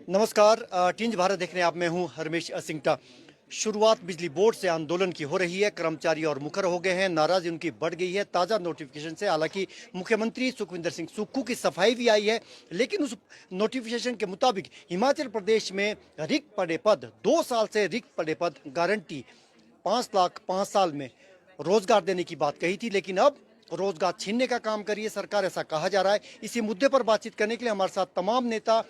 नमस्कार। टिंज भारत देखने आप मैं हूं हरमेश असिंगटा। शुरुआत बिजली बोर्ड से आंदोलन की हो रही है। कर्मचारी और मुखर हो गए हैं, नाराजगी उनकी बढ़ गई है ताज़ा नोटिफिकेशन से। हालांकि मुख्यमंत्री सुखविंदर सिंह सुक्खू की सफाई भी आई है, लेकिन उस नोटिफिकेशन के मुताबिक हिमाचल प्रदेश में रिक्त पड़े पद 2 साल से रिक्त पड़े पद गारंटी 5 लाख 5 साल में रोजगार देने की बात कही थी, लेकिन अब रोजगार छीनने का काम करी है सरकार, ऐसा कहा जा रहा है। इसी मुद्दे पर बातचीत करने के लिए हमारे साथ तमाम नेता,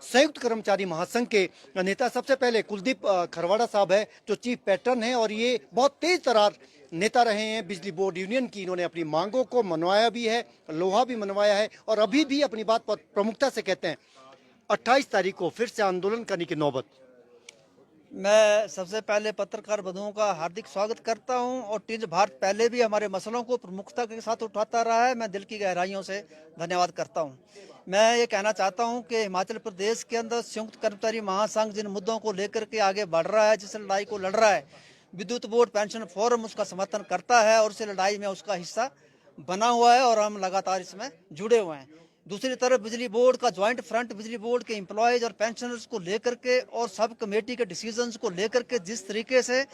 संयुक्त कर्मचारी महासंघ के नेता। सबसे पहले कुलदीप खरवाड़ा साहब है, जो चीफ पैटर्न है और ये बहुत तेज तरार नेता रहे हैं बिजली बोर्ड यूनियन की। इन्होंने अपनी मांगों को मनवाया भी है, लोहा भी मनवाया है और अभी भी अपनी बात पर प्रमुखता से कहते हैं। 28 तारीख को फिर से आंदोलन करने की नौबत। मैं सबसे पहले पत्रकार बंधुओं का हार्दिक स्वागत करता हूं और टिंज भारत पहले भी हमारे मसलों को प्रमुखता के साथ उठाता रहा है। मैं दिल की गहराइयों से धन्यवाद करता हूं। मैं ये कहना चाहता हूं कि हिमाचल प्रदेश के अंदर संयुक्त कर्मचारी महासंघ जिन मुद्दों को लेकर के आगे बढ़ रहा है, जिस लड़ाई को लड़ रहा है, विद्युत बोर्ड पेंशन फोरम उसका समर्थन करता है और उस लड़ाई में उसका हिस्सा बना हुआ है और हम लगातार इसमें जुड़े हुए हैं। दूसरी तरफ बिजली बोर्ड का ज्वाइंट फ्रंट बिजली बोर्ड के एम्प्लॉयज और पेंशनर्स को लेकर के और सब कमेटी के डिसीजंस को लेकर के जिस तरीके से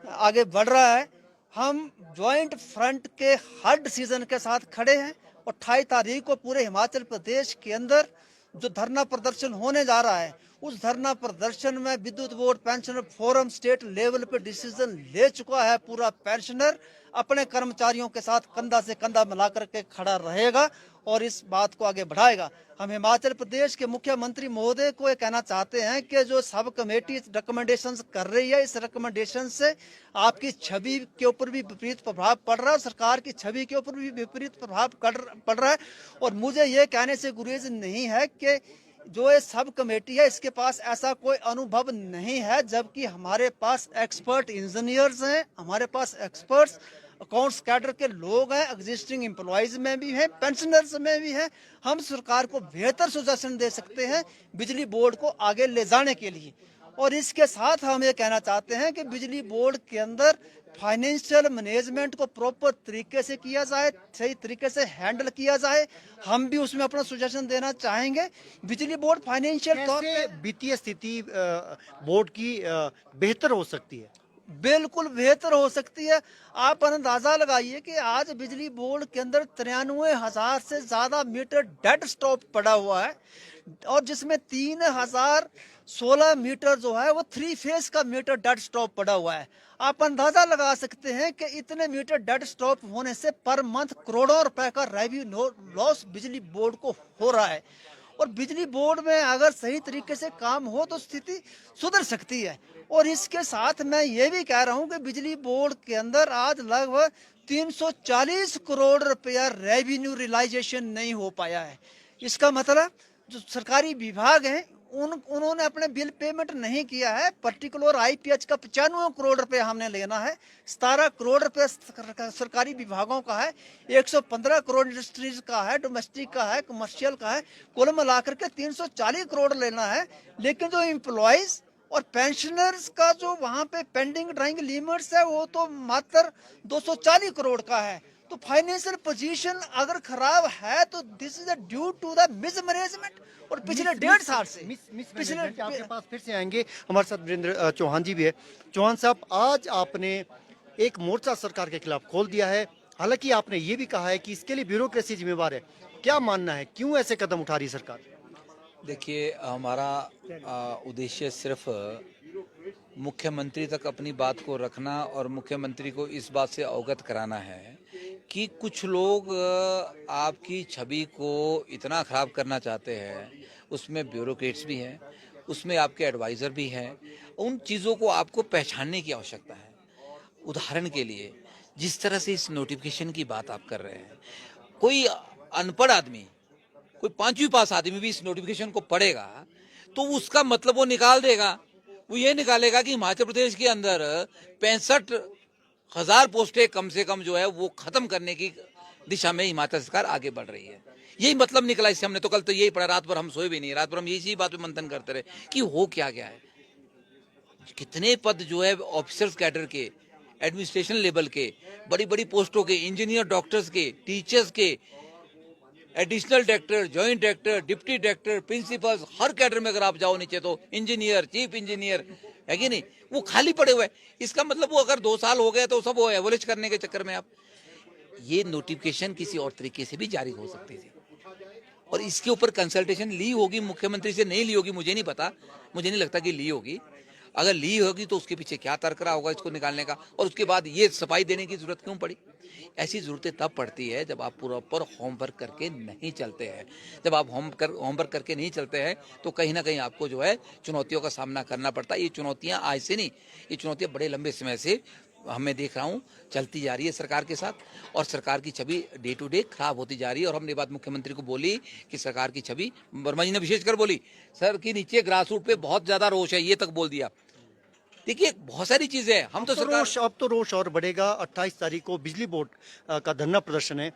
आगे बढ़ रहा है, हम ज्वाइंट फ्रंट के हर डिसीजन के साथ खड़े हैं। और 28 तारीख को पूरे हिमाचल प्रदेश के अंदर जो धरना प्रदर्शन होने जा रहा है, उस धरना प्रदर्शन में विद्युत board pensioner forum state level पे डिसीजन ले चुका है। पूरा पेंशनर अपने कर्मचारियों के साथ कंधा से कंधा मिला करके खड़ा रहेगा और इस बात को आगे बढ़ाएगा। हम हिमाचल प्रदेश के मुख्यमंत्री महोदय को ये कहना चाहते हैं कि जो सब कमेटी रिकमेंडेशंस कर रही है, इस रिकमेंडेशन से आपकी छवि के ऊपर भी विपरीत प्रभाव पड़ रहा है, सरकार की छवि के ऊपर भी विपरीत प्रभाव पड़ रहा है। और मुझे ये कहने से गुरेज नहीं है कि जो ये सब कमेटी है इसके पास ऐसा कोई अनुभव नहीं है, जबकि हमारे पास एक्सपर्ट इंजीनियर्स हैं, हमारे पास एक्सपर्ट्स अकाउंट्स कैडर के लोग हैं, एग्जिस्टिंग एम्प्लॉयज में भी हैं, पेंशनर्स में भी हैं। हम सरकार को बेहतर सुजेशन दे सकते हैं बिजली बोर्ड को आगे ले जाने के लिए। और इसके साथ हम ये कहना चाहते हैं कि बिजली बोर्ड के अंदर फाइनेंशियल मैनेजमेंट को प्रॉपर तरीके से किया जाए, सही तरीके से हैंडल किया जाए। हम भी उसमें अपना सुजेशन देना चाहेंगे। बिजली बोर्ड फाइनेंशियल तौर पे वित्तीय स्थिति बोर्ड की बेहतर हो सकती है। बिल्कुल बेहतर हो सकती है। आप अंदाजा लगाइए कि आज बिजली बोर्ड के अंदर 93,000 से ज्यादा मीटर डेड स्टॉप पड़ा हुआ है और जिसमें 3,016 मीटर जो है वो 3 फेज का मीटर डेड स्टॉप पड़ा हुआ है। आप अंदाजा लगा सकते हैं कि इतने मीटर डेड स्टॉप होने से पर मंथ करोड़ों रुपए का रेवेन्यू लॉस बिजली बोर्ड को हो रहा है। और बिजली बोर्ड में अगर सही तरीके से काम हो तो स्थिति सुधर सकती है। और इसके साथ मैं ये भी कह रहा हूं कि बिजली बोर्ड के अंदर आज लगभग 340 करोड़ रुपया रेवेन्यू रियलाइजेशन नहीं हो पाया है। इसका मतलब जो सरकारी विभाग हैं उन्होंने अपने बिल पेमेंट नहीं किया है। पर्टिकुलर आईपीएच का 95 करोड़ रुपए हमने लेना है, 17 करोड़ रुपए सरकारी विभागों का है, 115 करोड़ इंडस्ट्रीज का है, डोमेस्टिक का है, कमर्शियल का है। कुल मिलाकर के 340 करोड़ लेना है। लेकिन जो एम्प्लॉयज और पेंशनर्स का जो वहां पे पेंडिंग ड्राइंग लिमिट्स है वो तो मात्र 240 करोड़ का है। तो फाइनेंशियल पोजीशन अगर खराब है तो this is due to the mismanagement. और पिछले 1.5 साल से पिछले आपके पास फिर से आएंगे। हमारे साथ वीरेंद्र चौहान जी भी है। चौहान साहब, आज आपने एक मोर्चा सरकार के खिलाफ खोल दिया है। हालांकि आपने ये भी कहा है कि इसके लिए ब्यूरोक्रेसी जिम्मेवार है। क्या मानना है, क्यों ऐसे कदम उठा रही सरकार? देखिए, हमारा उद्देश्य सिर्फ मुख्यमंत्री तक अपनी बात को रखना और मुख्यमंत्री को इस बात से अवगत कराना है कि कुछ लोग आपकी छवि को इतना खराब करना चाहते हैं। उसमें ब्यूरोक्रेट्स भी हैं, उसमें आपके एडवाइज़र भी हैं। उन चीज़ों को आपको पहचानने की आवश्यकता है। उदाहरण के लिए, जिस तरह से इस नोटिफिकेशन की बात आप कर रहे हैं, कोई अनपढ़ आदमी, कोई 5वीं पास आदमी भी इस नोटिफिकेशन को पढ़ेगा तो उसका मतलब वो निकाल देगा। वो ये निकालेगा कि हिमाचल प्रदेश के अंदर 65,000 पोस्टें कम से कम जो है वो खत्म करने की दिशा में हिमाचल सरकार आगे बढ़ रही है। यही मतलब निकला इससे। हमने तो कल तो यही पढ़ा, रात भर हम सोए भी नहीं, रात भर हम इसी बात पे मंथन करते रहे कि हो क्या गया है। कितने पद जो है ऑफिसर्स कैडर के, एडमिनिस्ट्रेशन लेवल के, बड़ी बड़ी पोस्टों के, इंजीनियर, डॉक्टर्स के, टीचर्स के, additional director, joint director, deputy director, principal, हर कैडर में अगर आप जाओ नीचे तो इंजीनियर, चीफ इंजीनियर है कि नहीं, वो खाली पड़े हुए हैं। इसका मतलब वो अगर 2 साल हो गए तो सब वो एवरेज करने के चक्कर में आप, ये नोटिफिकेशन किसी और तरीके से भी जारी हो सकती थी और इसके ऊपर कंसल्टेशन ली होगी मुख्यमंत्री से, नहीं ली होगी मुझे नहीं पता, मुझे नहीं लगता कि ली होगी। अगर ली होगी तो उसके पीछे क्या तर्क रहा होगा इसको निकालने का, और उसके बाद ये सफाई देने की जरूरत क्यों पड़ी। ऐसी जरूरतें तब पड़ती है जब आप प्रॉपर होमवर्क करके नहीं चलते हैं। जब आप होमवर्क करके नहीं चलते हैं तो कहीं ना कहीं आपको जो है चुनौतियों का सामना करना पड़ता है। ये चुनौतियां आज से नहीं, ये चुनौतियां बड़े लंबे समय से हमें देख रहा हूँ चलती जा रही है सरकार के साथ, और सरकार की छवि डे टू डे खराब होती जा रही है। और हमने बात मुख्यमंत्री को बोली कि सरकार की छवि, वर्मा जी ने विशेषकर बोली, सर की नीचे ग्रास रूट पे बहुत ज्यादा रोष है, ये तक बोल दिया। देखिए बहुत सारी चीजें हैं, हम तो सरकार, अब तो रोष और बढ़ेगा। 28 तारीख को बिजली बोर्ड का धरना प्रदर्शन है,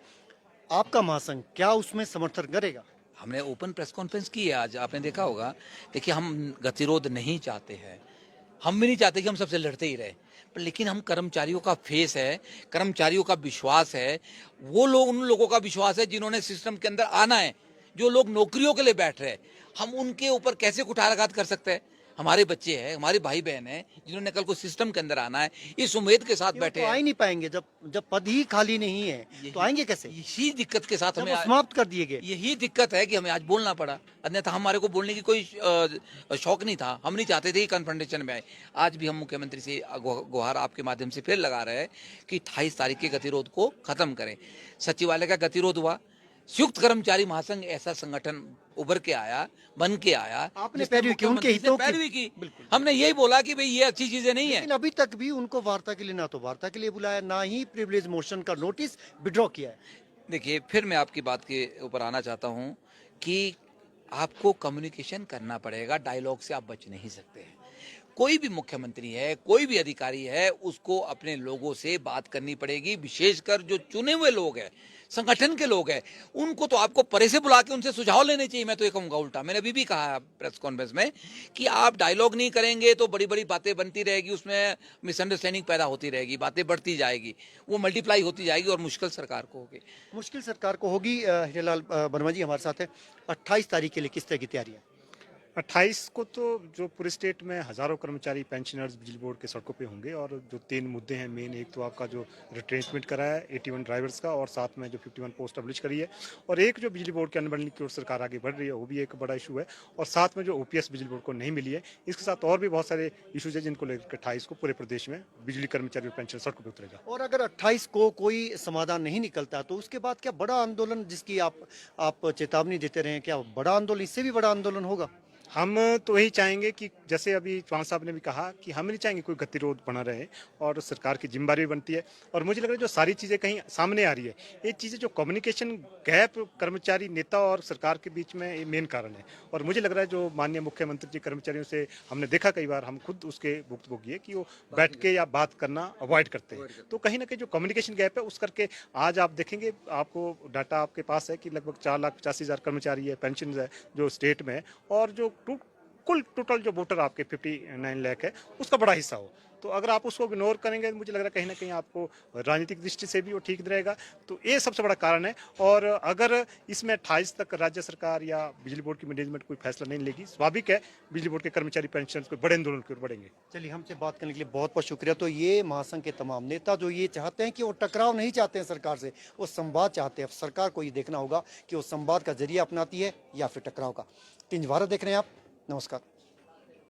आपका महासंघ क्या उसमें समर्थन करेगा? हमने ओपन प्रेस कॉन्फ्रेंस की है आज, आपने देखा होगा। देखिए हम गतिरोध नहीं चाहते हैं, हम भी नहीं चाहते कि हम सबसे लड़ते ही रहे, पर लेकिन हम कर्मचारियों का फेस है, कर्मचारियों का विश्वास है, वो लोग, उन लोगों का विश्वास है जिन्होंने सिस्टम के अंदर आना है, जो लोग नौकरियों के लिए बैठ रहे हैं। हम उनके ऊपर कैसे कुठाराघात कर सकते हैं? हमारे बच्चे हैं, हमारे भाई बहन हैं जिन्होंने कल को सिस्टम के अंदर आना है, इस उम्मीद के साथ ये बैठे तो आ हैं। ही नहीं पाएंगे जब जब पद ही खाली नहीं है, तो आएंगे कैसे? यही दिक्कत के साथ जब हमें वो समाप्त कर दिए गए। यही दिक्कत है कि हमें आज बोलना पड़ा, अन्यथा हमारे को बोलने की कोई शौक नहीं था, हम नहीं चाहते थे कि कन्फ्रंटेशन में आए। आज भी हम मुख्यमंत्री से गुहार आपके माध्यम से फिर लगा रहे हैं कि 28 तारीख के गतिरोध को खत्म करें। सचिवालय का गतिरोध हुआ, संयुक्त कर्मचारी महासंघ ऐसा संगठन उभर के आया, बन के आया, आपने जिसने पैरवी की, उनके मुख्यमंत्री से हितों की। पैरवी की। बिल्कुल। हमने यही बोला कि भाई ये अच्छी चीजें नहीं है। लेकिन अभी तक भी उनको वार्ता के लिए ना तो वार्ता के लिए बुलाया, ना ही प्रिविलेज मोशन का नोटिस विड्रॉ किया है। देखिए फिर मैं आपकी बात के ऊपर आना चाहता हूं कि आपको कम्युनिकेशन करना पड़ेगा, डायलॉग से आप बच नहीं सकते हैं। कोई भी मुख्यमंत्री है, कोई भी अधिकारी है, उसको अपने लोगों से बात करनी पड़ेगी, विशेषकर जो चुने हुए लोग हैं, संगठन के लोग हैं, उनको तो आपको परे से बुला के उनसे सुझाव लेने चाहिए। मैं तो ये कहूँगा उल्टा, मैंने अभी भी कहा प्रेस कॉन्फ्रेंस में कि आप डायलॉग नहीं करेंगे तो बड़ी बड़ी बातें बनती रहेगी, उसमें मिसअंडरस्टैंडिंग पैदा होती रहेगी, बातें बढ़ती जाएगी, वो मल्टीप्लाई होती जाएगी और मुश्किल सरकार को होगी। मुश्किल सरकार को होगी। हीरालाल वर्मा जी हमारे साथ है। 28 तारीख के लिए किस तरह की तैयारी है? 28 को तो जो पूरे स्टेट में हजारों कर्मचारी पेंशनर्स बिजली बोर्ड के सड़कों पे होंगे, और जो 3 मुद्दे हैं मेन, एक तो आपका जो रिट्रेंचमेंट करा है 81 ड्राइवर्स का, और साथ में जो 51 पोस्ट अबलिश करी है, और एक जो बिजली बोर्ड के अनबंडलिंग की ओर सरकार आगे बढ़ रही है, वो भी एक बड़ा इशू है, और साथ में जो ओपीएस बिजली बोर्ड को नहीं मिली है। इसके साथ और भी बहुत सारे इशूज है जिनको लेकर 28 को पूरे प्रदेश में बिजली कर्मचारी और पेंशन सड़कों पर उतरेगा। और अगर 28 को कोई समाधान नहीं निकलता तो उसके बाद क्या बड़ा आंदोलन, जिसकी आप चेतावनी देते रहे, क्या बड़ा आंदोलन, इससे भी बड़ा आंदोलन होगा? हम तो यही चाहेंगे कि जैसे अभी चौहान साहब ने भी कहा कि हम नहीं चाहेंगे कोई गतिरोध बना रहे, और सरकार की जिम्मेदारी भी बनती है। और मुझे लग रहा है जो सारी चीज़ें कहीं सामने आ रही है, ये चीज़ें जो कम्युनिकेशन गैप कर्मचारी नेता और सरकार के बीच में ये मेन कारण है। और मुझे लग रहा है जो माननीय मुख्यमंत्री जी कर्मचारियों से हमने देखा कई बार, हम खुद उसके भुक्तभोगी है कि वो बैठ के या बात करना अवॉइड करते हैं। तो कहीं ना कहीं जो कम्युनिकेशन गैप है उस करके आज आप देखेंगे, आपको डाटा आपके पास है कि लगभग 4,85,000 कर्मचारी है, पेंशन है जो स्टेट में है, और जो कुल टोटल जो वोटर आपके 59 लाख है उसका बड़ा हिस्सा हो। तो अगर आप उसको इग्नोर करेंगे, मुझे लग रहा है कहीं ना कहीं आपको राजनीतिक दृष्टि से भी वो ठीक रहेगा। तो ये सबसे बड़ा कारण है। और अगर इसमें 28 तक राज्य सरकार या बिजली बोर्ड की मैनेजमेंट कोई फैसला नहीं लेगी, स्वाभाविक है बिजली बोर्ड के कर्मचारी पेंशन को बड़े आंदोलन की ओर बढ़ेंगे। चलिए, हमसे बात करने के लिए बहुत बहुत शुक्रिया। तो ये महासंघ के तमाम नेता जो ये चाहते हैं कि वो टकराव नहीं चाहते हैं सरकार से, वो संवाद चाहते हैं। सरकार को ये देखना होगा कि वो संवाद का जरिया अपनाती है या फिर टकराव का। 3 भारत देख रहे हैं आप। नमस्कार।